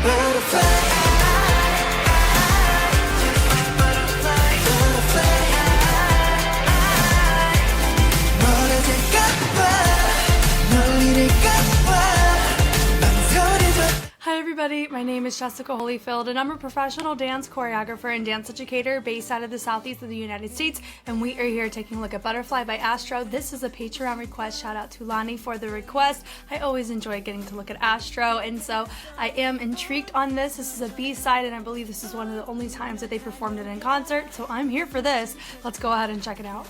Hi everybody, my name is Jessica Holyfield and I'm a professional dance choreographer and dance educator based out of the southeast of the United States, and we are here taking a look at Butterfly by Astro. This is a Patreon request. Shout out to Lonnie for the request. I always enjoy getting to look at Astro, and so I am intrigued on this. This is a B-side and I believe this is one of the only times that they performed it in concert, so I'm here for this. Let's go ahead and check it out.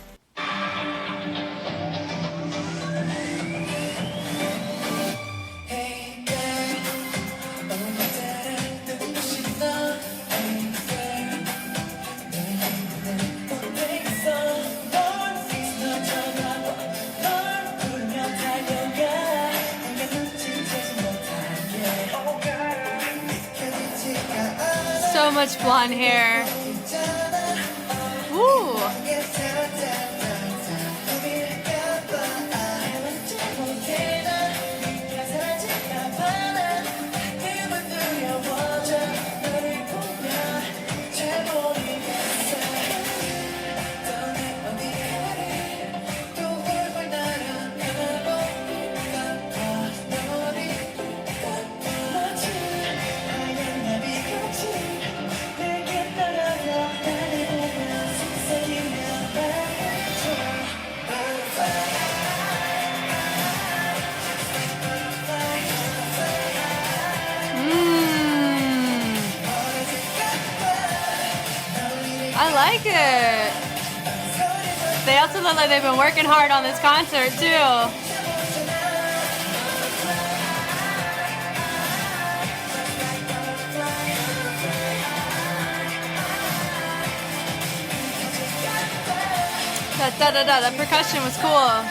So much blonde hair. Ooh. I like it. They also look like they've been working hard on this concert too. That percussion was cool.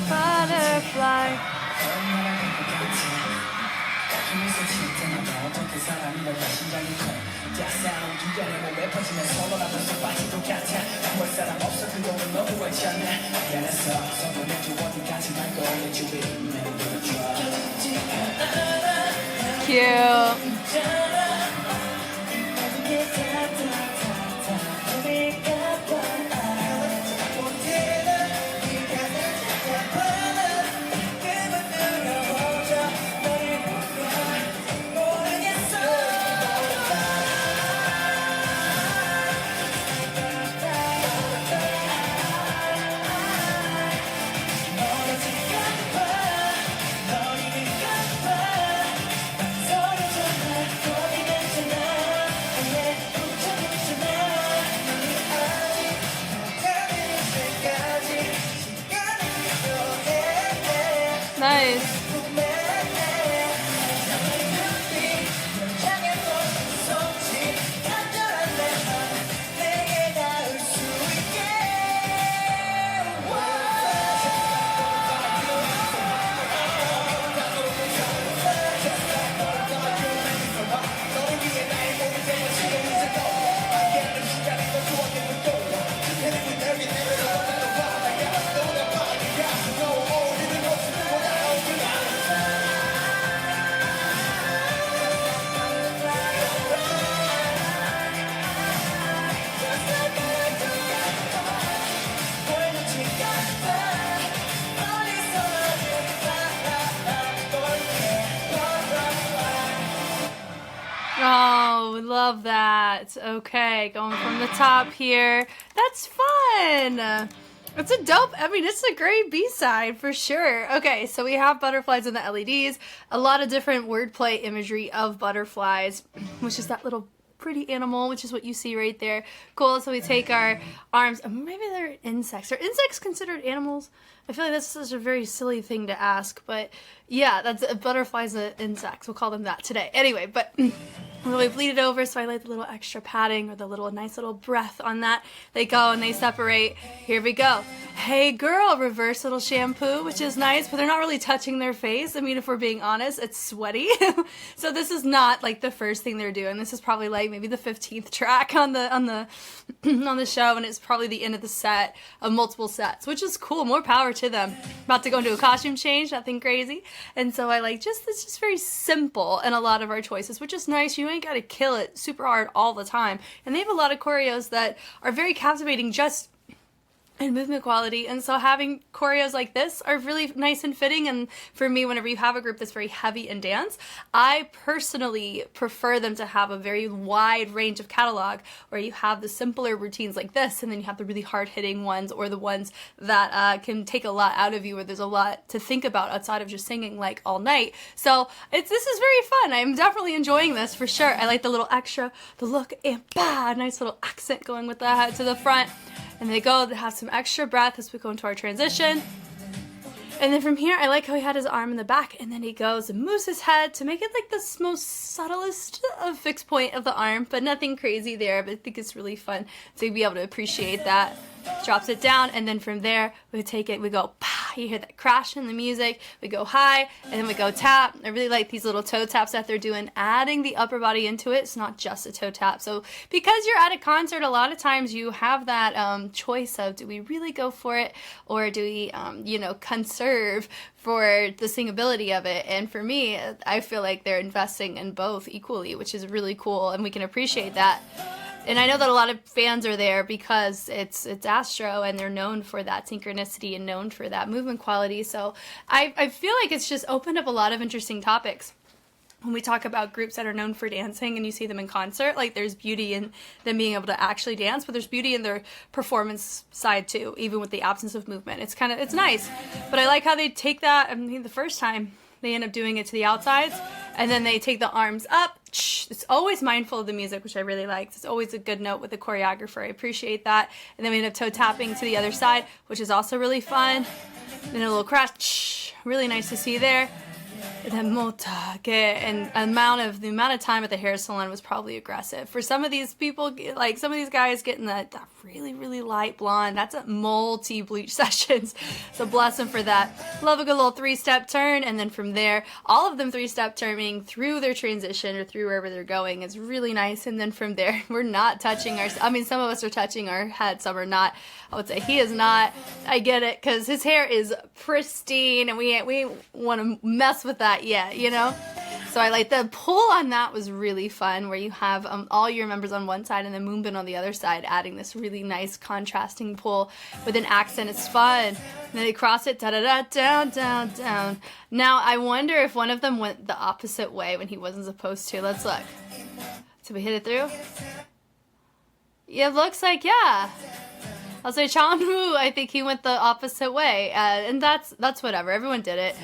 Butterfly. Cute. Nice. Oh, love that. Okay, going from the top here. That's fun. It's a dope, I mean, it's a great B-side for sure. Okay, so we have butterflies in the LEDs, a lot of different wordplay imagery of butterflies, which is that little pretty animal, which is what you see right there. Cool, so we take our arms, maybe they're insects. Are insects considered animals? I feel like that's such a very silly thing to ask, but yeah, that's butterflies and insects. We'll call them that today. Anyway, but when we bleed it over, so I like the little extra padding or the little nice little breath on that. They go and they separate. Here we go. Hey girl, reverse little shampoo, which is nice, but they're not really touching their face. I mean, if we're being honest, it's sweaty. So this is not like the first thing they're doing. This is probably like maybe the 15th track on the show, and it's probably the end of the set of multiple sets, which is cool. More power to them. About to go into a costume change, nothing crazy. And so I like it's just very simple in a lot of our choices, which is nice. You ain't got to kill it super hard all the time. And they have a lot of choreos that are very captivating just and movement quality, and so having choreos like this are really nice and fitting. And for me, whenever you have a group that's very heavy in dance, I personally prefer them to have a very wide range of catalog, where you have the simpler routines like this, and then you have the really hard-hitting ones, or the ones that can take a lot out of you, where there's a lot to think about outside of just singing like all night. So this is very fun. I'm definitely enjoying this for sure. I like the little extra, the look, and nice little accent going with that to the front. And they have some extra breath as we go into our transition. And then from here, I like how he had his arm in the back, and then he goes and moves his head to make it like the most subtlest of fixed point of the arm, but nothing crazy there. But I think it's really fun to be able to appreciate that. Drops it down, and then from there, we take it, we go, pa, you hear that crash in the music, we go high, and then we go tap. I really like these little toe taps that they're doing, adding the upper body into it. It's not just a toe tap. So because you're at a concert, a lot of times you have that choice of, do we really go for it, or do we, conserve for the singability of it? And for me, I feel like they're investing in both equally, which is really cool, and we can appreciate that. And I know that a lot of fans are there because it's Astro, and they're known for that synchronicity and known for that movement quality. So I feel like it's just opened up a lot of interesting topics. When we talk about groups that are known for dancing and you see them in concert, like there's beauty in them being able to actually dance, but there's beauty in their performance side too, even with the absence of movement. It's nice. But I like how they take that, I mean, the first time they end up doing it to the outsides, and then they take the arms up. It's always mindful of the music, which I really like. It's always a good note with the choreographer. I appreciate that. And then we end up toe tapping to the other side, which is also really fun. Then a little crash. Really nice to see there. And then motage, and the amount of time at the hair salon was probably aggressive. For some of these people, like some of these guys getting that really, really light blonde, that's a multi-bleach sessions. So bless them for that. Love a good little 3-step turn, and then from there, all of them 3-step turning through their transition or through wherever they're going is really nice. And then from there, we're not touching some of us are touching our head, some are not. I would say he is not. I get it, because his hair is pristine, and we want to mess with that yet, So I like the pull on that was really fun, where you have all your members on one side and then Moonbin on the other side, adding this really nice contrasting pull with an accent. It's fun. And then they cross it, da-da-da, down, down, down. Now, I wonder if one of them went the opposite way when he wasn't supposed to. Let's look. Did we hit it through? Yeah, it looks like, yeah. I'll say Chanwoo, I think he went the opposite way, and that's whatever. Everyone did it.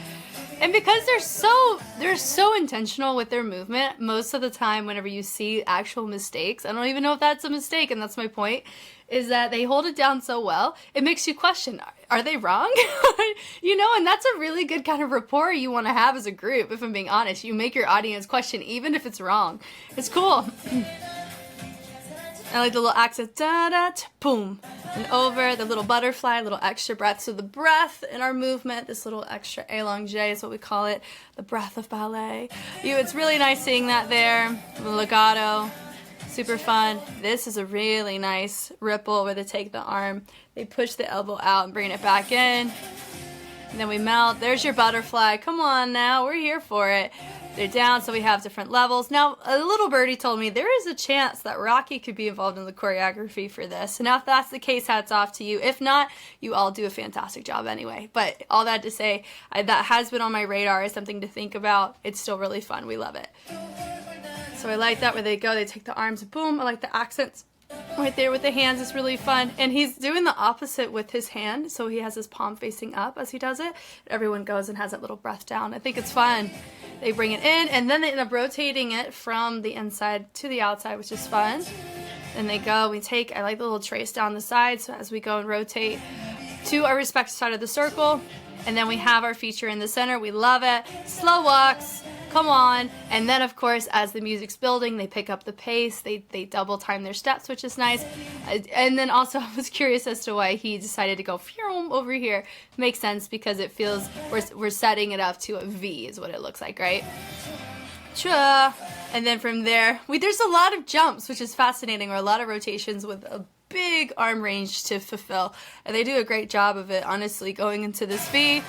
And because they're so intentional with their movement, most of the time whenever you see actual mistakes, I don't even know if that's a mistake, and that's my point, is that they hold it down so well, it makes you question, are they wrong? And that's a really good kind of rapport you want to have as a group, if I'm being honest. You make your audience question even if it's wrong. It's cool. I like the little accent, da-da, boom, and over, the little butterfly, little extra breath. So the breath in our movement, this little extra allongé is what we call it, the breath of ballet. It's really nice seeing that there, the legato, super fun. This is a really nice ripple where they take the arm, they push the elbow out and bring it back in, and then we melt. There's your butterfly. Come on now, we're here for it. They're down, so we have different levels. Now, a little birdie told me there is a chance that Rocky could be involved in the choreography for this. And if that's the case, hats off to you. If not, you all do a fantastic job anyway. But all that to say, that has been on my radar as something to think about. It's still really fun. We love it. So I like that where they go. They take the arms, boom. I like the accents. Right there with the hands is really fun. And he's doing the opposite with his hand. So he has his palm facing up as he does it. Everyone goes and has that little breath down. I think it's fun. They bring it in, and then they end up rotating it from the inside to the outside, which is fun. And they go, I like the little trace down the side, so as we go and rotate to our respective side of the circle, and then we have our feature in the center. We love it. Slow walks. Come on. And then, of course, as the music's building, they pick up the pace. They double time their steps, which is nice. And then also, I was curious as to why he decided to go over here. Makes sense because it feels we're setting it up to a V is what it looks like, right? Cha. And then from there, there's a lot of jumps, which is fascinating, or a lot of rotations with a big arm range to fulfill, and they do a great job of it, honestly, going into this V.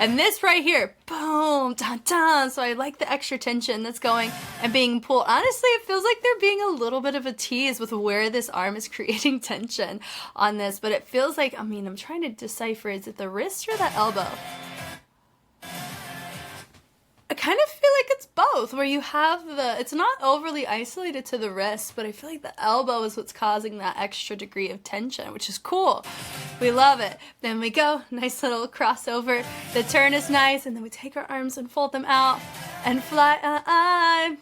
And this right here, boom, dun dun. So I like the extra tension that's going and being pulled. Honestly, it feels like they're being a little bit of a tease with where this arm is creating tension on this. But it feels like, I mean, I'm trying to decipher, is it the wrist or the elbow? I kind of feel like it's both, where you have it's not overly isolated to the wrist, but I feel like the elbow is what's causing that extra degree of tension, which is cool. We love it. Then we go, nice little crossover. The turn is nice, and then we take our arms and fold them out and fly.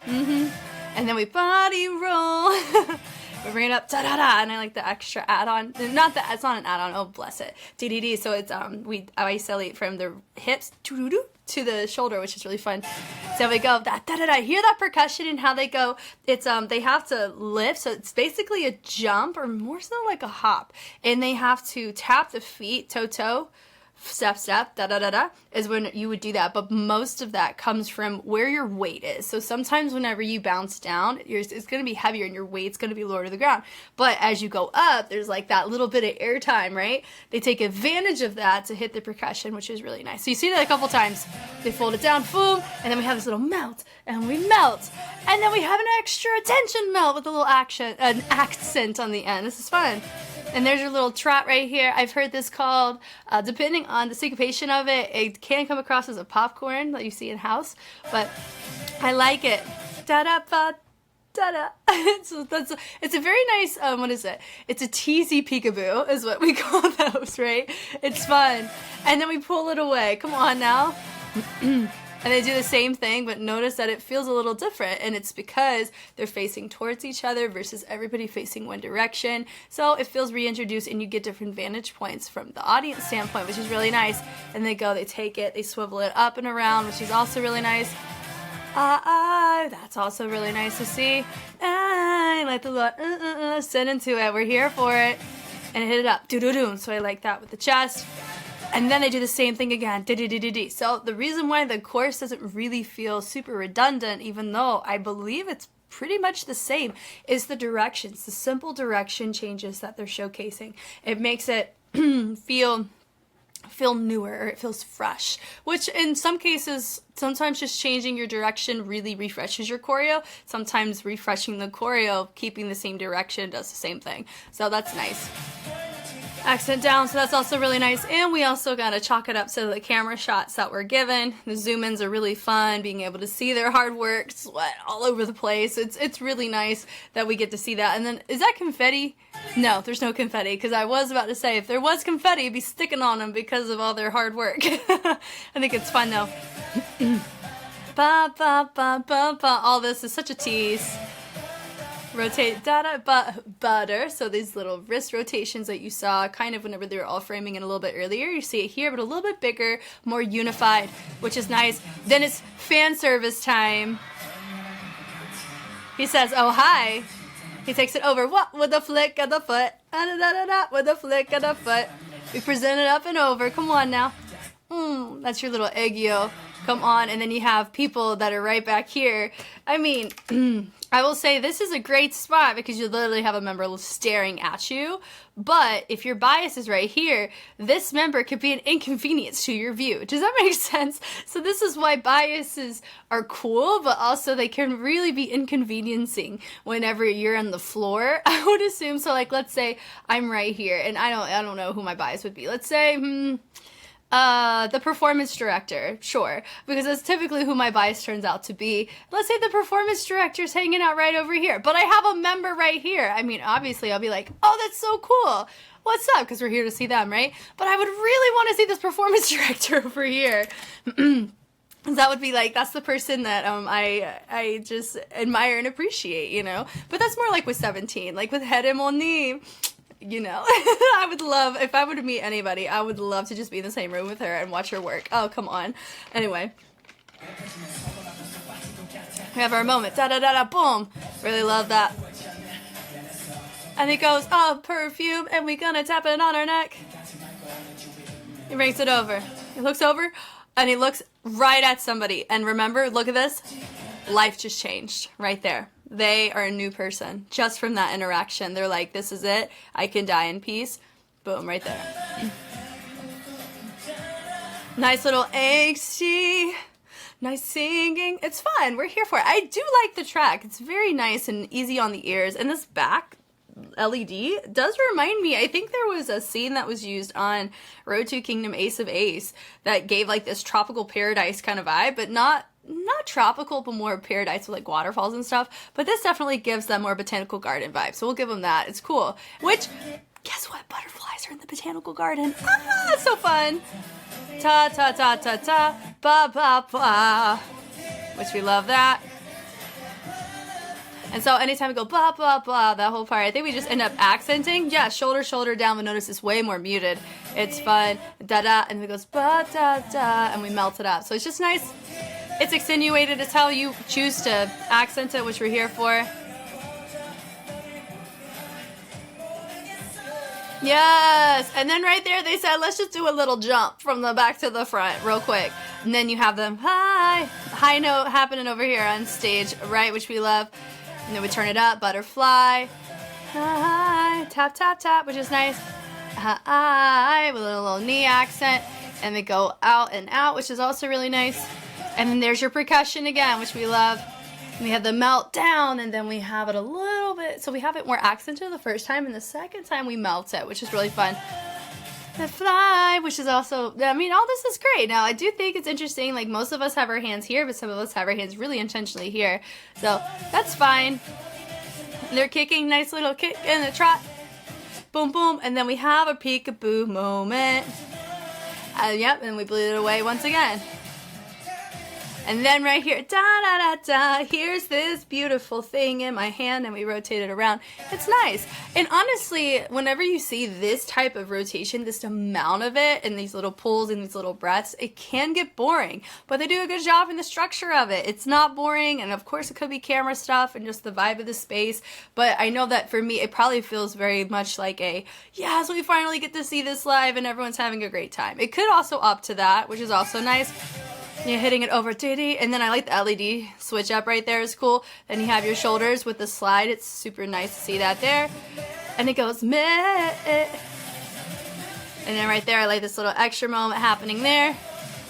And then we body roll. We bring it up, da da da, and I like the extra add-on. Not that it's not an add-on. Oh, bless it. DDD. So it's I isolate from the hips to the shoulder, which is really fun. So we go da da da da. Hear that percussion and how they go. It's they have to lift, so it's basically a jump or more so like a hop, and they have to tap the feet toe toe. Step, step, da da da da, is when you would do that. But most of that comes from where your weight is. So sometimes whenever you bounce down, it's going to be heavier and your weight's going to be lower to the ground. But as you go up, there's like that little bit of air time, right? They take advantage of that to hit the percussion, which is really nice. So you see that a couple times. They fold it down, boom, and then we have this little melt, and we melt. And then we have an extra tension melt with a little an accent on the end. This is fun. And there's your little trot right here. I've heard this called, depending on the syncopation of it, it can come across as a popcorn that you see in house, but I like it. Da-da-ba, da-da. It's a very nice, what is it? It's a teasy peekaboo is what we call those, right? It's fun. And then we pull it away. Come on now. And they do the same thing, but notice that it feels a little different, and it's because they're facing towards each other versus everybody facing one direction. So it feels reintroduced, and you get different vantage points from the audience standpoint, which is really nice. And they go, they take it, they swivel it up and around, which is also really nice. That's also really nice to see. I like the little send into it. We're here for it. And hit it up. Do-do-do. So I like that with the chest. And then they do the same thing again. D-d-d-d-d. So the reason why the course doesn't really feel super redundant, even though I believe it's pretty much the same, is the directions, the simple direction changes that they're showcasing. It makes it feel newer, or it feels fresh, which in some cases, sometimes just changing your direction really refreshes your choreo. Sometimes refreshing the choreo, keeping the same direction, does the same thing. So that's nice. Accent down, so that's also really nice. And we also got to chalk it up to the camera shots that we're given. The zoom-ins are really fun, being able to see their hard work, sweat all over the place. It's really nice that we get to see that. And then, is that confetti? No, there's no confetti, because I was about to say, if there was confetti, it'd be sticking on them because of all their hard work. I think it's fun, though. Ba, ba, ba, ba, ba. All this is such a tease. Rotate butter, so these little wrist rotations that you saw kind of whenever they were all framing in a little bit earlier, you see it here, but a little bit bigger, more unified, which is nice. Then it's fan service time. He says, oh hi. He takes it over, what, with a flick of the foot, with a flick of the foot. We present it up and over, come on now. That's your little eggio. Come on, and then you have people that are right back here. I mean, I will say this is a great spot because you literally have a member staring at you, but if your bias is right here, this member could be an inconvenience to your view. Does that make sense? So this is why biases are cool, but also they can really be inconveniencing whenever you're on the floor, I would assume. So like, let's say I'm right here, and I don't know who my bias would be. Let's say, the performance director, sure, because that's typically who my bias turns out to be. Let's say the performance director's hanging out right over here, but I have a member right here. I mean, obviously I'll be like, oh, that's so cool. What's up? Because we're here to see them, right? But I would really want to see this performance director over here. That would be like, that's the person that I just admire and appreciate, you know? But that's more like with 17, like with Hegemony. You know, I would love, if I were to meet anybody, I would love to just be in the same room with her and watch her work. Oh, come on. Anyway. We have our moment. Da-da-da-da, boom. Really love that. And it goes, oh, perfume, and we gonna tap it on our neck. He brings it over. He looks over, and he looks right at somebody. And remember, look at this. Life just changed right there. they are a new person just from that interaction. They're like, this is it. I can die in peace. Boom, right there. Nice little angsty. Nice singing. It's fun. We're here for it. I do like the track. It's very nice and easy on the ears. And this back LED does remind me, I think there was a scene that was used on Road to Kingdom Ace of Ace that gave like this tropical paradise kind of vibe, but not tropical, but more paradise with like waterfalls and stuff. But this definitely gives them more botanical garden vibe. So we'll give them that. It's cool. Which, guess what? Butterflies are in the botanical garden. Ah, it's so fun. Ta ta ta ta ta, ba ba ba, which we love that. And so anytime we go blah blah blah, that whole part, I think we just end up accenting. Yeah, shoulder down, but notice it's way more muted. It's fun, da da, and it goes ba da da, and we melt it up. So it's just nice. It's accentuated. It's how you choose to accent it, which we're here for. Yes, and then right there they said, let's just do a little jump from the back to the front real quick. And then you have them high note happening over here on stage, right, which we love. And then we turn it up, butterfly, high, tap, tap, tap, which is nice. High, with a little knee accent. And they go out and out, which is also really nice. And then there's your percussion again, which we love. We have the melt down, and then we have it a little bit, so we have it more accented the first time, and the second time we melt it, which is really fun. The fly, which is also, I mean, all this is great. Now, I do think it's interesting, like most of us have our hands here, but some of us have our hands really intentionally here, so that's fine. They're kicking, nice little kick and a trot. Boom, boom, and then we have a peekaboo moment. Yep, and we bleed it away once again. And then right here, da da da da, here's this beautiful thing in my hand, and we rotate it around. It's nice. And honestly, whenever you see this type of rotation, this amount of it, and these little pulls and these little breaths, it can get boring. But they do a good job in the structure of it. It's not boring, and of course it could be camera stuff and just the vibe of the space. But I know that for me, it probably feels very much like a, yes, we finally get to see this live, and everyone's having a great time. It could also up to that, which is also nice. You're hitting it over titty, and then I like the LED switch up right there is cool. Then you have your shoulders with the slide. It's super nice to see that there. And it goes meh. And then right there, I like this little extra moment happening there.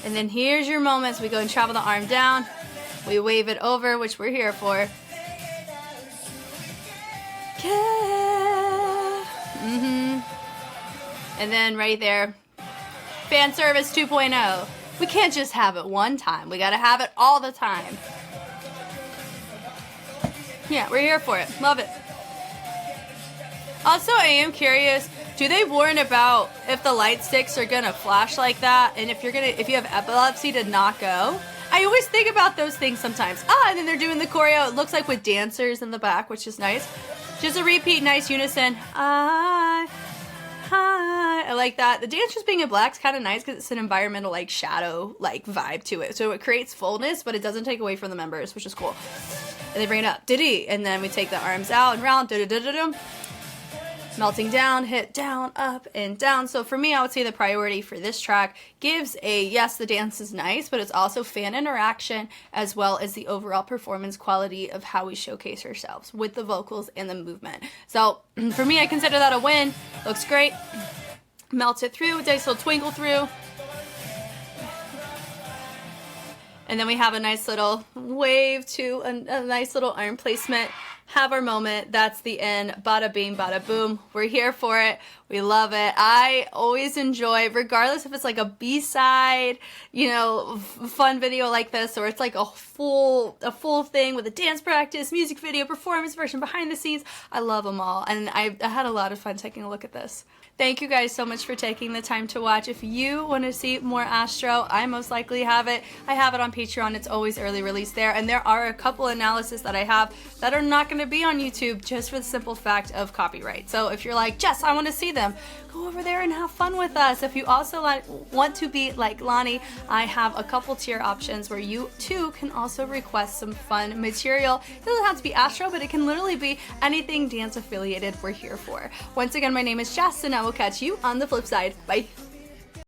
And then here's your moments. We go and travel the arm down. We wave it over, which we're here for. And then right there, fan service 2.0. We can't just have it one time. We gotta have it all the time. Yeah, we're here for it. Love it. Also, I am curious, do they warn about if the light sticks are gonna flash like that, and if you have epilepsy to not go? I always think about those things sometimes. And then they're doing the choreo. It looks like with dancers in the back, which is nice. Just a repeat, nice unison. I like that. The dancers being in black is kind of nice because it's an environmental like shadow like vibe to it. So it creates fullness, but it doesn't take away from the members, which is cool. And they bring it up, diddy, and then we take the arms out and round, melting down, hit down, up, and down. So for me, I would say the priority for this track gives a, yes, the dance is nice, but it's also fan interaction as well as the overall performance quality of how we showcase ourselves with the vocals and the movement. So for me, I consider that a win. Looks great. Melts it through, nice little twinkle through. And then we have a nice little wave to a nice little arm placement. Have our moment. That's the end. Bada bing, bada boom. We're here for it. We love it. I always enjoy, regardless if it's like a B-side, you know, fun video like this, or it's like a full thing with a dance practice, music video, performance version, behind the scenes. I love them all. And I had a lot of fun taking a look at this. Thank you guys so much for taking the time to watch. If you want to see more Astro, I most likely have it. I have it on Patreon. It's always early release there. And there are a couple analysis that I have that are not going to be on YouTube just for the simple fact of copyright. So if you're like, Jess, I want to see them, go over there and have fun with us. If you also want to be like Lonnie, I have a couple tier options where you too can also request some fun material. It doesn't have to be Astro, but it can literally be anything dance affiliated we're here for. Once again, my name is Jess, and I will catch you on the flip side. Bye.